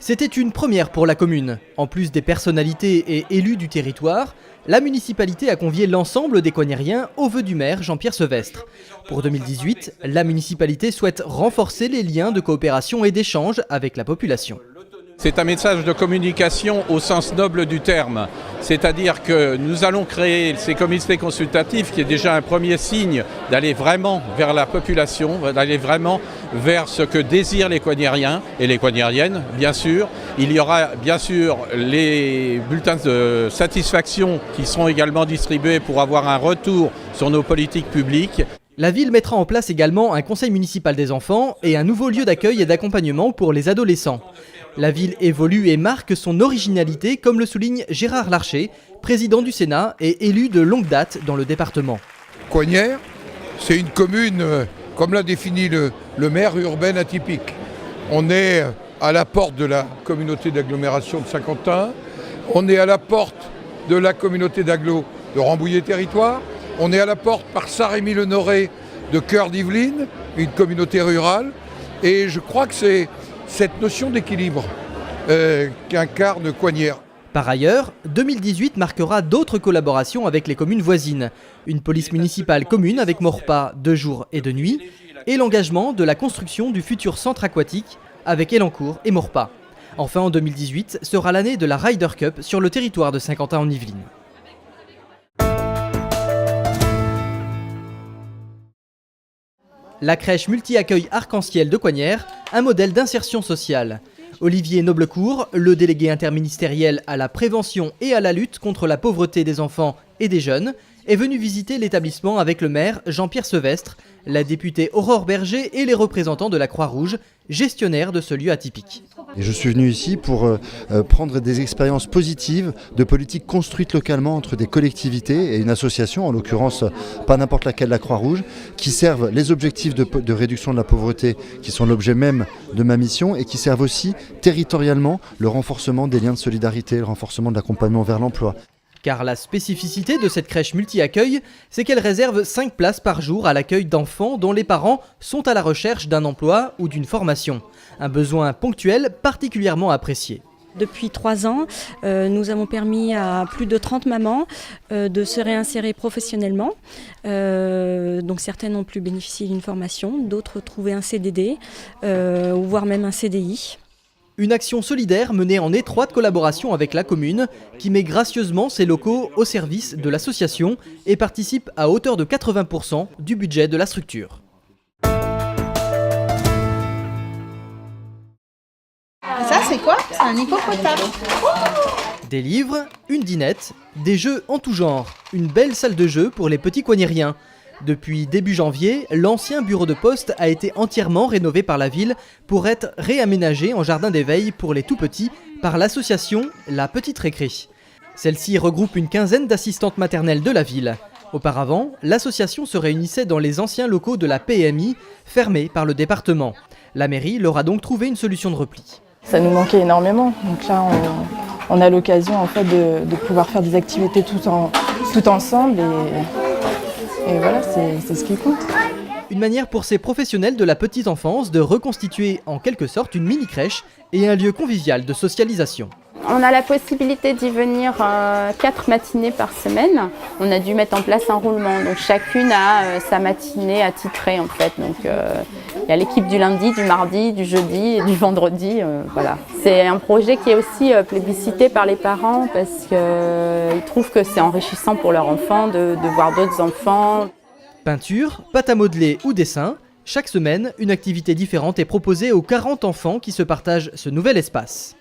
C'était une première pour la commune. En plus des personnalités et élus du territoire, la municipalité a convié l'ensemble des Coignériens au vœu du maire Jean-Pierre Sevestre. Pour 2018, la municipalité souhaite renforcer les liens de coopération et d'échange avec la population. C'est un message de communication au sens noble du terme. C'est-à-dire que nous allons créer ces comités consultatifs qui est déjà un premier signe d'aller vraiment vers la population, d'aller vraiment vers ce que désirent les Coignériens et les Coignériennes, bien sûr. Il y aura bien sûr les bulletins de satisfaction qui seront également distribués pour avoir un retour sur nos politiques publiques. La ville mettra en place également un conseil municipal des enfants et un nouveau lieu d'accueil et d'accompagnement pour les adolescents. La ville évolue et marque son originalité, comme le souligne Gérard Larcher, président du Sénat et élu de longue date dans le département. Coignères, c'est une commune, comme l'a défini le maire, urbaine atypique. On est à la porte de la communauté d'agglomération de Saint-Quentin, on est à la porte de la communauté d'agglo de Rambouillet-Territoire, on est à la porte par Saint-Rémy-le-Noré de Cœur d'Yvelines, une communauté rurale, et je crois que c'est cette notion d'équilibre qu'incarne Coignères. Par ailleurs, 2018 marquera d'autres collaborations avec les communes voisines. Une police municipale commune avec Maurepas de jour et de nuit, et l'engagement de la construction du futur centre aquatique avec Elancourt et Maurepas. Enfin, en 2018 sera l'année de la Ryder Cup sur le territoire de Saint-Quentin-en-Yvelines. La crèche multi-accueil Arc-en-Ciel de Coignères, un modèle d'insertion sociale. Olivier Noblecourt, le délégué interministériel à la prévention et à la lutte contre la pauvreté des enfants et des jeunes, est venu visiter l'établissement avec le maire Jean-Pierre Sevestre, la députée Aurore Berger et les représentants de la Croix-Rouge, gestionnaires de ce lieu atypique. Et je suis venu ici pour prendre des expériences positives de politiques construites localement entre des collectivités et une association, en l'occurrence pas n'importe laquelle, la Croix-Rouge, qui servent les objectifs de réduction de la pauvreté, qui sont l'objet même de ma mission, et qui servent aussi territorialement le renforcement des liens de solidarité, le renforcement de l'accompagnement vers l'emploi. Car la spécificité de cette crèche multi-accueil, c'est qu'elle réserve 5 places par jour à l'accueil d'enfants dont les parents sont à la recherche d'un emploi ou d'une formation. Un besoin ponctuel particulièrement apprécié. Depuis 3 ans, nous avons permis à plus de 30 mamans de se réinsérer professionnellement. Donc certaines ont pu bénéficier d'une formation, d'autres trouver un CDD, ou voire même un CDI. Une action solidaire menée en étroite collaboration avec la commune qui met gracieusement ses locaux au service de l'association et participe à hauteur de 80% du budget de la structure. Ça c'est quoi? C'est un hippopotame. Des livres, une dinette, des jeux en tout genre, une belle salle de jeu pour les petits coignériens. Depuis début janvier, l'ancien bureau de poste a été entièrement rénové par la ville pour être réaménagé en jardin d'éveil pour les tout-petits par l'association La Petite Récré. Celle-ci regroupe une quinzaine d'assistantes maternelles de la ville. Auparavant, l'association se réunissait dans les anciens locaux de la PMI, fermés par le département. La mairie leur a donc trouvé une solution de repli. Ça nous manquait énormément, donc là on a l'occasion en fait de pouvoir faire des activités tout ensemble et voilà, c'est ce qui compte. Une manière pour ces professionnels de la petite enfance de reconstituer en quelque sorte une mini-crèche et un lieu convivial de socialisation. On a la possibilité d'y venir 4 matinées par semaine. On a dû mettre en place un roulement. Donc chacune a sa matinée attitrée en fait. Donc il y a l'équipe du lundi, du mardi, du jeudi et du vendredi. Voilà. C'est un projet qui est aussi plébiscité par les parents parce qu'ils trouvent que c'est enrichissant pour leurs enfants de voir d'autres enfants. Peinture, pâte à modeler ou dessin, chaque semaine, une activité différente est proposée aux 40 enfants qui se partagent ce nouvel espace.